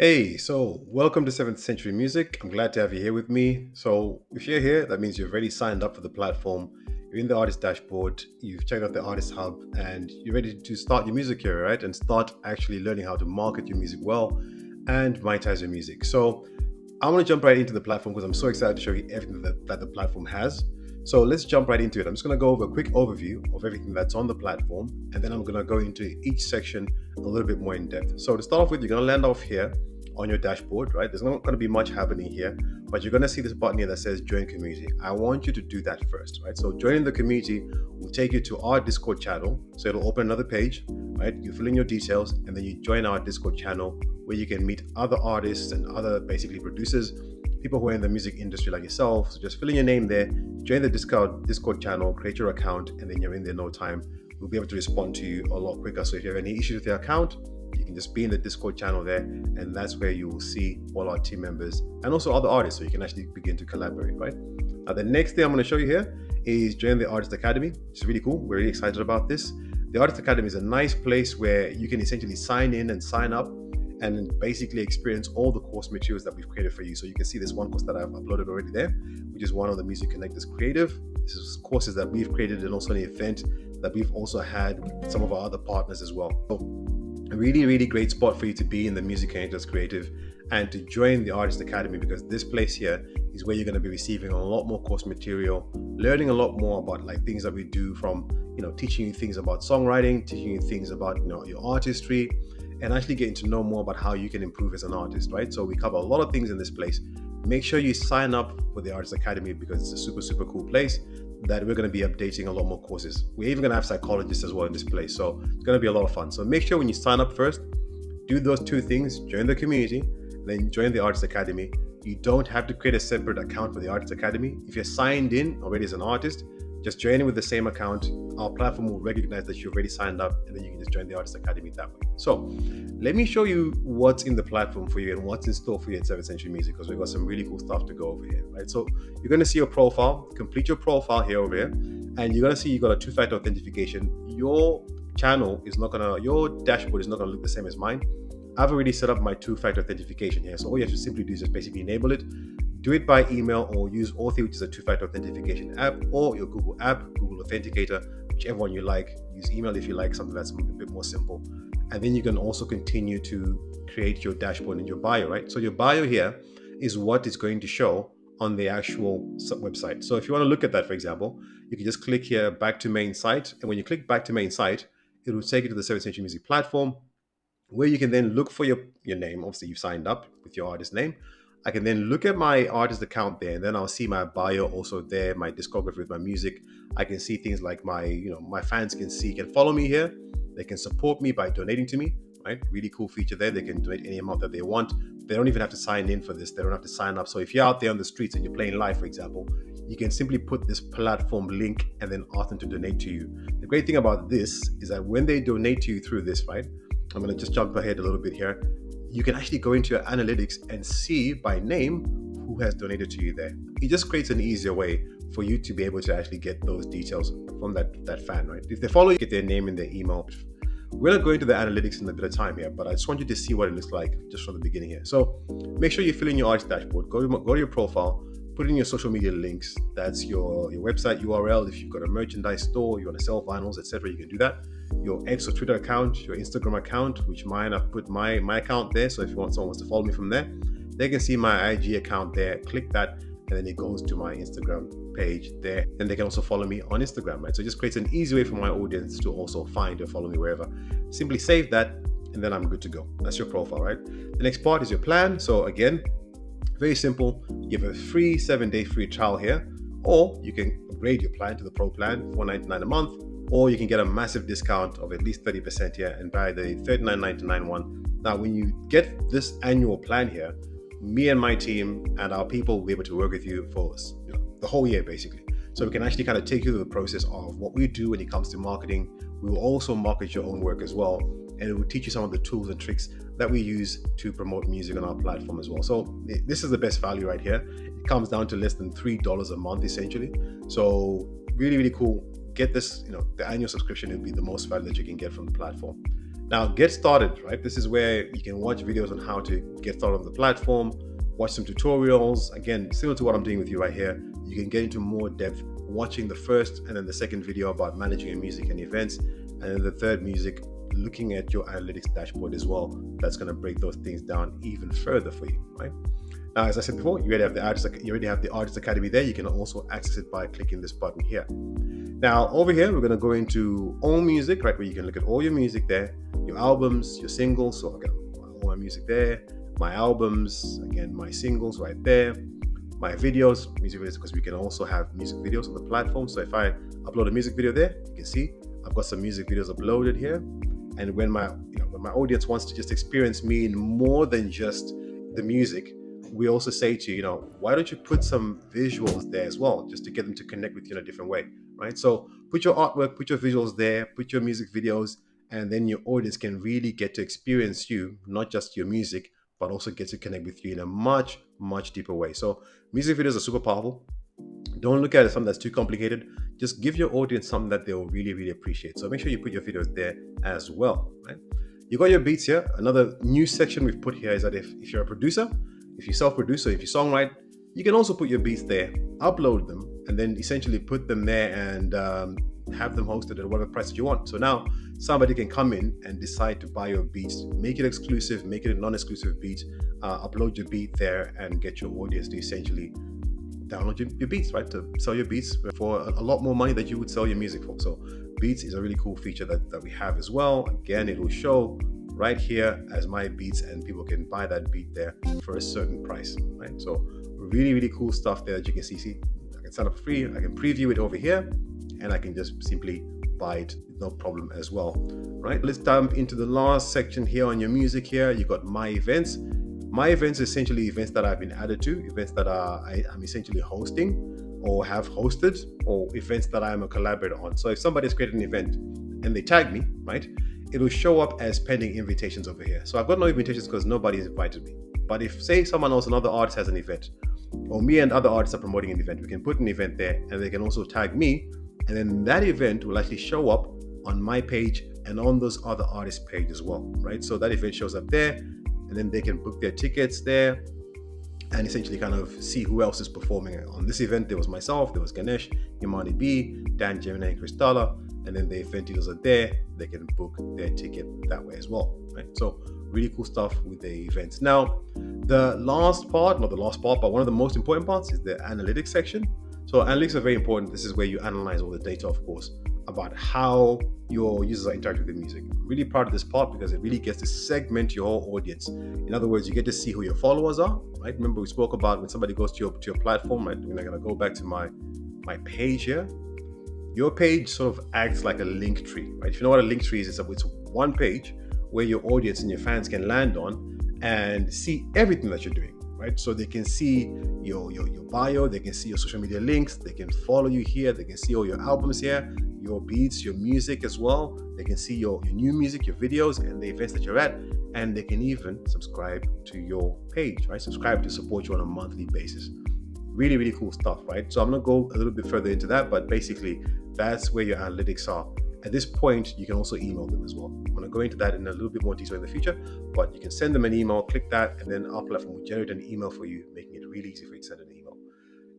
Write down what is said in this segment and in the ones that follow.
Hey, so welcome to 7th Century Music. I'm glad to have you here with me. So, if you're here, that means you've already signed up for the platform. You're in the artist dashboard, you've checked out the artist hub, and you're ready to start your music career, right? And start actually learning how to market your music well and monetize your music. So, I want to jump right into the platform because I'm so excited to show you everything that the platform has. So let's jump right into it. I'm just going to go over a quick overview of everything that's on the platform, and then I'm going to go into each section a little bit more in depth. So to start off with, you're going to land off here on your dashboard, right? There's not going to be much happening here, but you're going to see this button here that says join community. I want you to do that first, right? So joining the community will take you to our Discord channel. So it'll open another page, right? You fill in your details and then you join our Discord channel where you can meet other artists and other basically producers, people who are in the music industry like yourself. So just fill in your name there, join the Discord channel, create your account, and then you're in there no time. We'll be able to respond to you a lot quicker. So if you have any issues with your account, you can just be in the Discord channel there, and that's where you will see all our team members and also other artists, so you can actually begin to collaborate, right? Now, the next thing I'm going to show you here is join the Artist Academy, which is really cool. We're really excited about this. The Artist Academy is a nice place where you can essentially sign in and sign up and basically experience all the course materials that we've created for you. So you can see this one course that I've uploaded already there, which is one on the Music Connectors Creative. This is courses that we've created and also an event that we've also had with some of our other partners as well. So a really, really great spot for you to be in the Music Connectors Creative and to join the Artist Academy, because this place here is where you're going to be receiving a lot more course material, learning a lot more about like things that we do, from teaching you things about songwriting, teaching you things about your artistry, and actually getting to know more about how you can improve as an artist, right? So we cover a lot of things in this place. Make sure you sign up for the Artist Academy because it's a super, super cool place that we're going to be updating a lot more courses. We're even going to have psychologists as well in this place. So it's going to be a lot of fun. So make sure when you sign up first, do those two things: join the community, then join the Artist Academy. You don't have to create a separate account for the Artist Academy. If you're signed in already as an artist, just join in with the same account. Our platform will recognize that you've already signed up, and then you can just join the Artist Academy that way. So let me show you what's in the platform for you and what's in store for you at 7th Century Music, because we've got some really cool stuff to go over here, right? So you're going to see your profile, complete your profile here over here, and you're going to see you got a two-factor authentication. Your dashboard is not going to look the same as mine. I've already set up my two-factor authentication here. So all you have to simply do is just basically enable it. Do it by email or use Authy, which is a two-factor authentication app, or your Google app, Google Authenticator, whichever one you like. Use email if you like something that's a bit more simple. And then you can also continue to create your dashboard and your bio, right? So your bio here is what is going to show on the actual website. So if you want to look at that, for example, you can just click here, back to main site. And when you click back to main site, it will take you to the 7th Century Music platform, where you can then look for your name. Obviously, you've signed up with your artist name. I can then look at my artist account there, and then I'll see my bio also there, my discography with my music. I can see things like my fans can follow me here. They can support me by donating to me, right? Really cool feature there. They can donate any amount that they want. They don't even have to sign in for this. They don't have to sign up. So if you're out there on the streets and you're playing live, for example, you can simply put this platform link and then ask them to donate to you. The great thing about this is that when they donate to you through this, right? I'm going to just jump ahead a little bit here. You can actually go into your analytics and see by name who has donated to you there. It just creates an easier way for you to be able to actually get those details from that fan, right? If they follow you, get their name and their email. We're not going to the analytics in a bit of time here, but I just want you to see what it looks like just from the beginning here. So make sure you fill in your artist dashboard, go to your profile, put in your social media links. That's your website URL. If you've got a merchandise store, you want to sell vinyls, etc., you can do that. Your X or Twitter account, your Instagram account, which mine, I've put my account there. So if someone wants to follow me from there, they can see my IG account there. Click that, and then it goes to my Instagram page there. And they can also follow me on Instagram, right? So it just creates an easy way for my audience to also find or follow me wherever. Simply save that, and then I'm good to go. That's your profile, right? The next part is your plan. So again, very simple. You have a free 7-day free trial here, or you can upgrade your plan to the pro plan, $4.99 a month, or you can get a massive discount of at least 30% here and buy the $39.99 one. Now, when you get this annual plan here, me and my team and our people will be able to work with you for the whole year, basically. So we can actually kind of take you through the process of what we do when it comes to marketing. We will also market your own work as well, and it will teach you some of the tools and tricks that we use to promote music on our platform as well. So this is the best value right here. It comes down to less than $3 a month, essentially. So really, really cool. Get this, the annual subscription will be the most value that you can get from the platform. Now, get started, right? This is where you can watch videos on how to get started on the platform, watch some tutorials. Again, similar to what I'm doing with you right here, you can get into more depth watching the first and then the second video about managing your music and events, and then the third music, looking at your analytics dashboard as well. That's going to break those things down even further for you, right? Now, as I said before, you already have the Artist Academy there. You can also access it by clicking this button here. Now, over here, we're going to go into all music, right, where you can look at all your music there, your albums, your singles. So I've got all my music there, my albums, again, my singles right there, my videos, music videos, because we can also have music videos on the platform. So if I upload a music video there, you can see I've got some music videos uploaded here. And when my audience wants to just experience me in more than just the music, we also say to you, why don't you put some visuals there as well, just to get them to connect with you in a different way, right? So put your artwork, put your visuals there, put your music videos, and then your audience can really get to experience you, not just your music, but also get to connect with you in a much, much deeper way. So music videos are super powerful. Don't look at it as something that's too complicated. Just give your audience something that they'll really, really appreciate. So make sure you put your videos there as well, right? You got your beats here. Another new section we've put here is that if you're a producer, if you self-produce, or if you songwrite, you can also put your beats there, upload them, and then essentially put them there and have them hosted at whatever price that you want. So now somebody can come in and decide to buy your beats, make it exclusive, make it a non-exclusive beat, upload your beat there, and get your audience to essentially download your beats, right? To sell your beats for a lot more money that you would sell your music for. So beats is a really cool feature that we have as well. Again, it will show right here as my beats, and people can buy that beat there for a certain price, right? So really, really cool stuff there that you can see. I can sign up for free, I can preview it over here, and I can just simply buy it, no problem as well, right? Let's dive into the last section here on your music here. You got my events. My events is essentially events that I've been added to, events that I'm essentially hosting or have hosted, or events that I'm a collaborator on. So if somebody's created an event and they tag me, right, it'll show up as pending invitations over here. So I've got no invitations because nobody's invited me. But if, say, someone else, another artist has an event, or me and other artists are promoting an event, we can put an event there, and they can also tag me, and then that event will actually show up on my page and on those other artists' page as well, right? So that event shows up there, and then they can book their tickets there and essentially kind of see who else is performing. On this event, there was myself, there was Ganesh, Imani B, Dan, Gemini, and Kristalla, and then the event details are there. They can book their ticket that way as well, right? So really cool stuff with the events. Now, the last part, not the last part, but one of the most important parts is the analytics section. So analytics are very important. This is where you analyze all the data, of course, about how your users are interacting with the music. I'm really proud of this part because it really gets to segment your whole audience. In other words, you get to see who your followers are, right? Remember we spoke about when somebody goes to your platform, right? We're going to go back to my page here. Your page sort of acts like a link tree, right? If you know what a link tree is, it's one page where your audience and your fans can land on and see everything that you're doing, right? So they can see your bio, they can see your social media links, they can follow you here, they can see all your albums here, your beats, your music as well. They can see your new music, your videos, and the events that you're at, and they can even subscribe to your page, right? Subscribe to support you on a monthly basis. Really, really cool stuff, right? So I'm gonna go a little bit further into that, but basically that's where your analytics are. At this point, you can also email them as well. I'm gonna go into that in a little bit more detail in the future, but you can send them an email, click that, and then our platform will generate an email for you, making it really easy for you to send an email.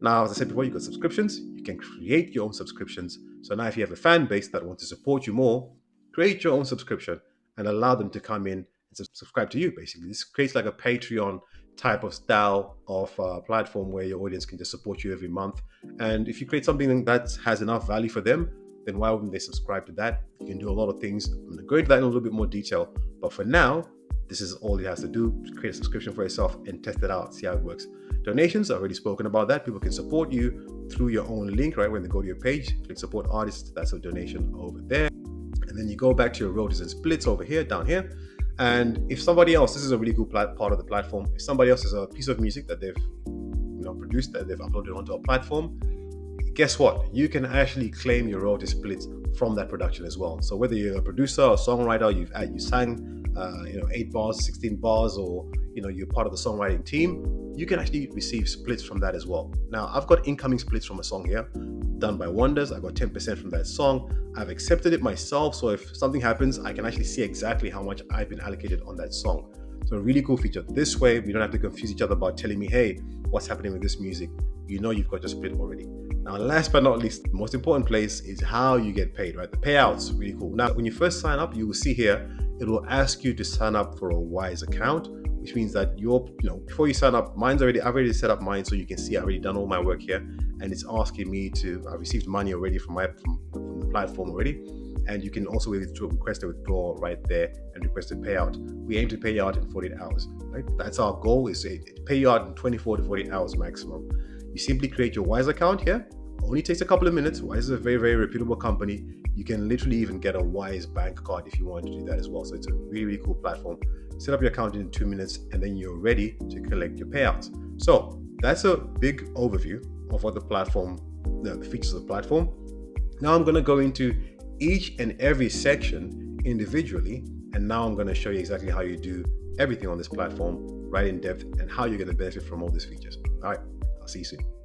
Now, as I said before, you've got subscriptions. You can create your own subscriptions. So now if you have a fan base that wants to support you more, create your own subscription and allow them to come in and subscribe to you, basically. This creates like a Patreon type of style of platform where your audience can just support you every month. And if you create something that has enough value for them, then why wouldn't they subscribe to that? You can do a lot of things. I'm going to go into that in a little bit more detail. But for now, this is all it has to do. Create a subscription for yourself and test it out, see how it works. Donations, I've already spoken about that. People can support you through your own link, right? When they go to your page, click support artists, that's a donation over there. And then you go back to your royalties and splits over here, down here. And if somebody else, this is a really cool part of the platform. If somebody else has a piece of music that they've produced, that they've uploaded onto a platform, guess what? You can actually claim your royalty splits from that production as well. So whether you're a producer or songwriter, you sang 8 bars, 16 bars, or you're part of the songwriting team, you can actually receive splits from that as well. Now, I've got incoming splits from a song here, done by Wonders. I got 10% from that song. I've accepted it myself, so if something happens, I can actually see exactly how much I've been allocated on that song. So a really cool feature. This way, we don't have to confuse each other about telling me, hey, what's happening with this music? You know you've got your split already. Now, last but not least, the most important place is how you get paid, right? The payouts, really cool. Now, when you first sign up, you will see here, it will ask you to sign up for a Wise account, which means that before you sign up, I've already set up mine, so you can see I've already done all my work here, and it's asking me I've received money already from the platform already, and you can also request a withdrawal right there and request a payout. We aim to pay you out in 48 hours, right? That's our goal, is to pay you out in 24 to 48 hours maximum. You simply create your Wise account here. Only takes a couple of minutes. Wise is a very, very reputable company. You can literally even get a Wise bank card if you want to do that as well. So it's a really, really cool platform. Set up your account in 2 minutes, and then you're ready to collect your payouts. So that's a big overview of what the platform, the features of the platform. Now I'm going to go into each and every section individually, and now I'm going to show you exactly how you do everything on this platform right in depth and how you're going to benefit from all these features. All right, I'll see you soon.